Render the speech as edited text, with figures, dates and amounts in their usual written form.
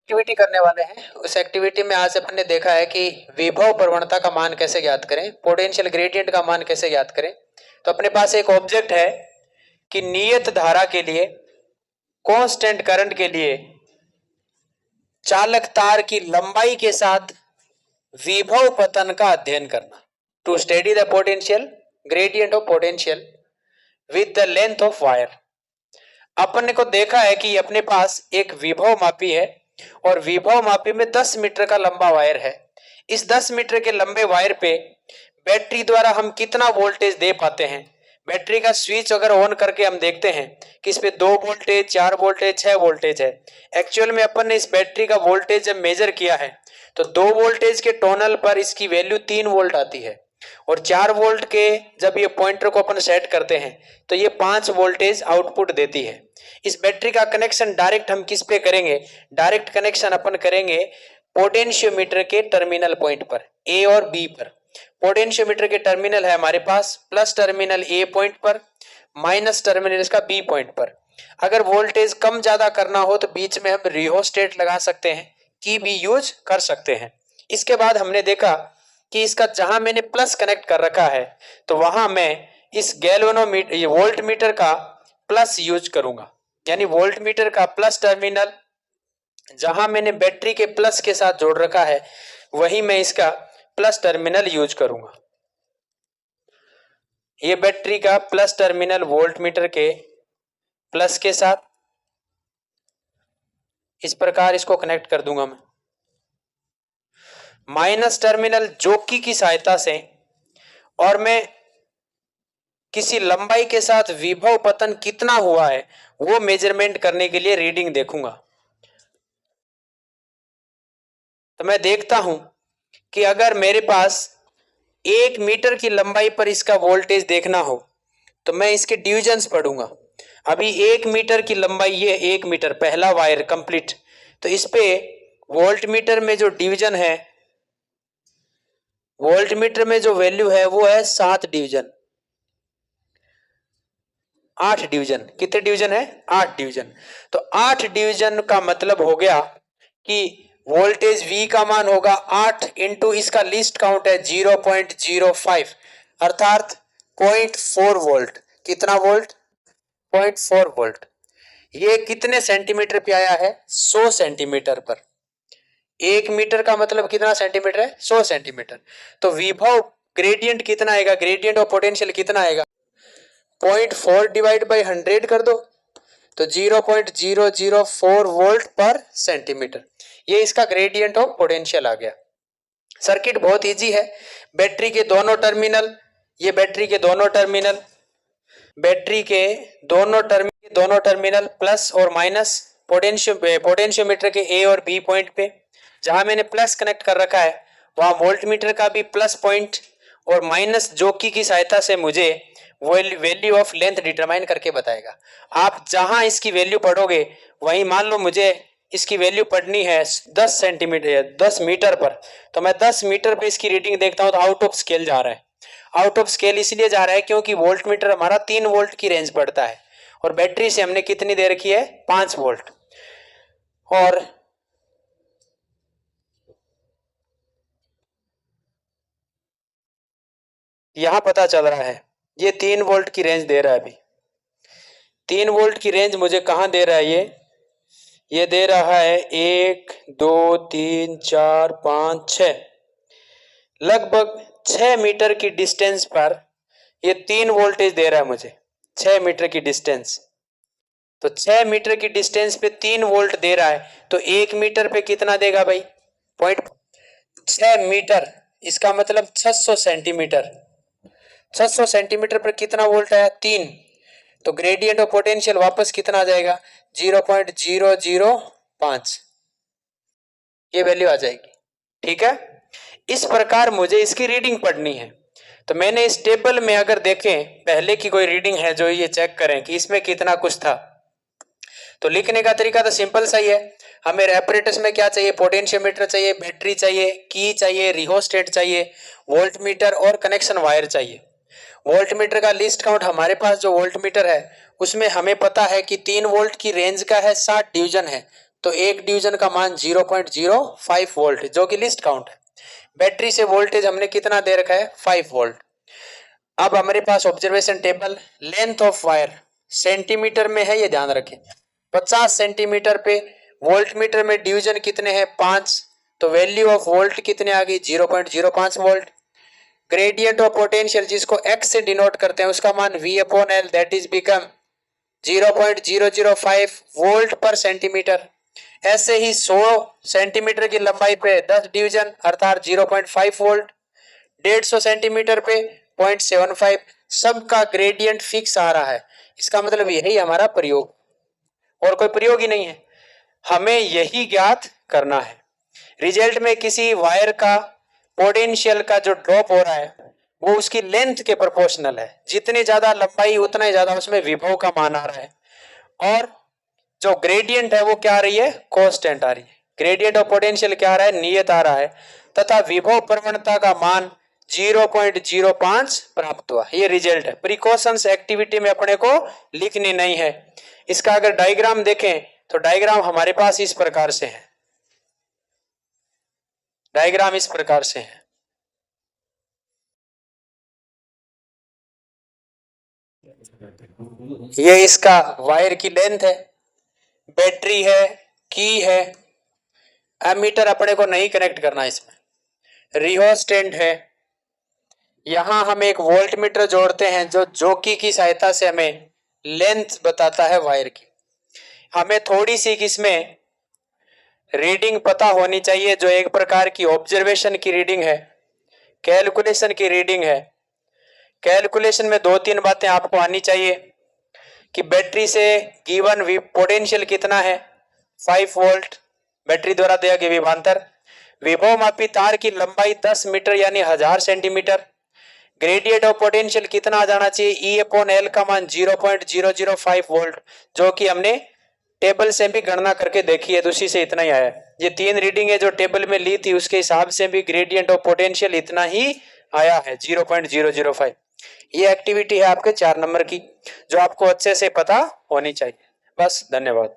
Activity करने वाले हैं। उस एक्टिविटी में आज अपन ने देखा है कि विभव प्रवणता का मान कैसे ज्ञात करें, पोटेंशियल ग्रेडियंट का मान कैसे ज्ञात करें। तो अपने पास एक ऑब्जेक्ट है कि नियत धारा के लिए, कांस्टेंट करंट के लिए चालक तार की लंबाई के साथ विभव पतन का अध्ययन करना। To study the potential gradient of potential with the length of wire. अपन को देखा है कि अपने पास एक विभव मापी है और विभव मापी में 10 मीटर का लंबा वायर है। इस 10 मीटर के लंबे वायर पे बैटरी द्वारा हम कितना वोल्टेज दे पाते हैं। बैटरी का स्विच अगर ऑन करके हम देखते हैं कि इस पे 2 वोल्टेज, 4 वोल्टेज, 6 वोल्टेज है। एक्चुअल में अपन ने इस बैटरी का वोल्टेज जब मेजर किया है तो 2 वोल्टेज के टोनल पर इसकी वैल्यू 3 वोल्ट आती है और 4 वोल्ट के जब ये पॉइंटर को अपन सेट करते हैं तो ये 5 वोल्टेज आउटपुट देती है। इस बैटरी का कनेक्शन डायरेक्ट हम किस पे करेंगे? डायरेक्ट कनेक्शन अपन करेंगे पोटेंशियोमीटर के टर्मिनल पॉइंट पर, ए और बी पर। पोटेंशियोमीटर के टर्मिनल है हमारे पास प्लस टर्मिनल ए पॉइंट पर, माइनस टर्मिनल इसका बी पॉइंट पर। अगर वोल्टेज कम ज्यादा करना हो तो बीच में हम रिहोस्टेट लगा सकते हैं, की भी यूज कर सकते हैं। इसके बाद हमने देखा कि इसका जहां मैंने प्लस कनेक्ट कर रखा है तो वहां मैं इस गैल्वेनोमीटर, वोल्ट मीटर का प्लस यूज करूंगा। यानी वोल्ट मीटर का प्लस टर्मिनल जहां मैंने बैटरी के प्लस के साथ जोड़ रखा है वही मैं इसका प्लस टर्मिनल यूज करूंगा। ये बैटरी का प्लस टर्मिनल वोल्ट मीटर के प्लस के साथ इस प्रकार इसको कनेक्ट कर दूंगा मैं। माइनस टर्मिनल जोकी की सहायता से और मैं किसी लंबाई के साथ विभव पतन कितना हुआ है वो मेजरमेंट करने के लिए रीडिंग देखूंगा। तो मैं देखता हूं कि अगर मेरे पास 1 मीटर की लंबाई पर इसका वोल्टेज देखना हो तो मैं इसके डिविजन्स पढ़ूंगा। अभी 1 मीटर की लंबाई, ये 1 मीटर पहला वायर कंप्लीट, तो इस पे वोल्ट मीटर में जो डिवीजन है, वोल्ट मीटर में जो वैल्यू है वो है 7 डिवीजन, 8 डिवीजन। कितने डिवीजन है? 8 डिवीजन। तो 8 डिवीजन का मतलब हो गया कि वोल्टेज V का मान होगा 8 इंटू इसका लिस्ट काउंट है 0.05 अर्थात 0.4 वोल्ट। कितना वोल्ट? 0.4 वोल्ट। ये कितने सेंटीमीटर पे आया है? 100 सेंटीमीटर पर। 1 मीटर का मतलब कितना सेंटीमीटर है? 100 सेंटीमीटर। तो विभव ग्रेडियंट कितना आएगा? ग्रेडियंट ऑफ पोटेंशियल कितना आएगा? 0.4 डिवाइड बाई 100 कर दो तो 0.004 वोल्ट पर सेंटीमीटर। ये इसका ग्रेडियंट ऑफ पोटेंशियल आ गया। सर्किट बहुत इजी है। बैटरी के दोनों टर्मिनल, ये बैटरी के दोनों टर्मिनल, बैटरी के दोनों टर्मिनल प्लस और माइनस पोटेंशियोमीटर के ए और बी पॉइंट पे जहां मैंने प्लस कनेक्ट कर रखा है वहां वोल्ट मीटर का भी प्लस पॉइंट और माइनस जोकी की सहायता से मुझे वैल्यू ऑफ लेंथ डिटरमाइन करके बताएगा। आप जहां इसकी वैल्यू पढ़ोगे वहीं मान लो मुझे इसकी वैल्यू पढ़नी है 10 सेंटीमीटर 10 मीटर पर, तो मैं 10 मीटर पे इसकी रीडिंग देखता हूं तो आउट ऑफ स्केल जा रहा है। आउट ऑफ स्केल इसलिए जा रहा है क्योंकि वोल्ट मीटर हमारा 3 वोल्ट की रेंज पड़ता है और बैटरी से हमने कितनी दे रखी है? 5 वोल्ट। और यहां पता चल रहा है ये 3 वोल्ट की रेंज दे रहा है। अभी 3 वोल्ट की रेंज मुझे कहां दे रहा है? ये दे रहा है 1 2 3 4 5 6, लगभग 6 मीटर की डिस्टेंस पर ये 3 वोल्टेज दे रहा है मुझे। 6 मीटर की डिस्टेंस, तो 6 मीटर की डिस्टेंस पे 3 वोल्ट दे रहा है तो 1 मीटर पे कितना देगा भाई? 6 मीटर, इसका मतलब 600 सेंटीमीटर। 600 सेंटीमीटर पर कितना वोल्ट आया? 3। तो ग्रेडियंट ऑफ पोटेंशियल वापस कितना आ जाएगा? 0.005 ये वैल्यू आ जाएगी। ठीक है, इस प्रकार मुझे इसकी रीडिंग पढ़नी है। तो मैंने इस टेबल में अगर देखें पहले की कोई रीडिंग है जो ये चेक करें कि इसमें कितना कुछ था, तो लिखने का तरीका तो सिंपल सा ही है। हमें एपरेटस में क्या चाहिए? पोटेंशियोमीटर चाहिए, बैटरी चाहिए, की चाहिए, रिहोस्टेट चाहिए, वोल्ट मीटर और कनेक्शन वायर चाहिए। वोल्ट मीटर का लिस्ट काउंट हमारे पास जो वोल्ट मीटर है उसमें हमें पता है कि 3 वोल्ट की रेंज का है, 60 डिवीजन है, तो एक डिवीजन का मान 0.05 वोल्ट जो कि लिस्ट काउंट है। बैटरी से वोल्टेज हमने कितना दे रखा है 5 वोल्ट। अब हमारे पास observation table, length of wire centimetre में है, ये ध्यान रखें। 50 सेंटीमीटर पे वोल्ट मीटर में डिवीजन कितने हैं 5, तो वैल्यू ऑफ वोल्ट कितने आ गई 0.05 वोल्ट। ग्रेडियंट ऑफ पोटेंशियल जिसको x से डिनोट करते हैं उसका मान V/L that is become 0.005 volt पर सेंटीमीटर। ऐसे ही 100 सेंटीमीटर की लंबाई पे 10 डिवीजन अर्थात 0.5 वोल्ट, 150 सेंटीमीटर पे 0.75, सबका ग्रेडियंट फिक्स आ रहा है। इसका मतलब यही हमारा प्रयोग, और कोई प्रयोग ही नहीं है, हमें यही ज्ञात करना है। रिजल्ट में किसी वायर का पोटेंशियल का जो ड्रॉप हो रहा है वो उसकी लेंथ के प्रोपोर्शनल है, जितनी ज्यादा लंबाई उतना ही ज्यादा उसमें विभव का मान आ रहा है, और जो ग्रेडियंट है वो क्या आ रही है कांस्टेंट आ रही है। ग्रेडियंट ऑफ पोटेंशियल क्या आ रहा है नियत आ रहा है, तथा विभव प्रवणता का मान 0.05 प्राप्त हुआ। ये रिजल्ट है। प्रिकॉशंस एक्टिविटी में अपने को लिखनी नहीं है। इसका अगर डायग्राम देखें तो डायग्राम हमारे पास इस प्रकार से है, डायग्राम इस प्रकार से है। ये इसका वायर की लेंथ है, बैटरी है, की है, एमीटर अपने को नहीं कनेक्ट करना इसमें, रिहोस्टेंट है, यहां हम एक वोल्ट मीटर जोड़ते हैं जो जॉकी की सहायता से हमें लेंथ बताता है वायर की। हमें थोड़ी सी इसमें रीडिंग पता होनी चाहिए जो एक प्रकार की ऑब्जर्वेशन की रीडिंग है, कैलकुलेशन की रीडिंग है। कैलकुलेशन में 2-3 बातें आपको आनी चाहिए कि बैटरी से गिवन पोटेंशियल कितना है 5 वोल्ट, बैटरी द्वारा दिया गया विभवांतर, विभव मापी तार की लंबाई 10 मीटर यानी 1000 सेंटीमीटर, ग्रेडियंट ऑफ पोटेंशियल कितना आ जाना चाहिए E/L का मान 0.005 वोल्ट जो कि हमने टेबल से भी गणना करके देखी है, तो उसी से इतना ही आया। ये 3 रीडिंग है जो टेबल में ली थी उसके हिसाब से भी ग्रेडियंट ऑफ पोटेंशियल इतना ही आया है 0.005। ये एक्टिविटी है आपके 4 नंबर की जो आपको अच्छे से पता होनी चाहिए। बस, धन्यवाद।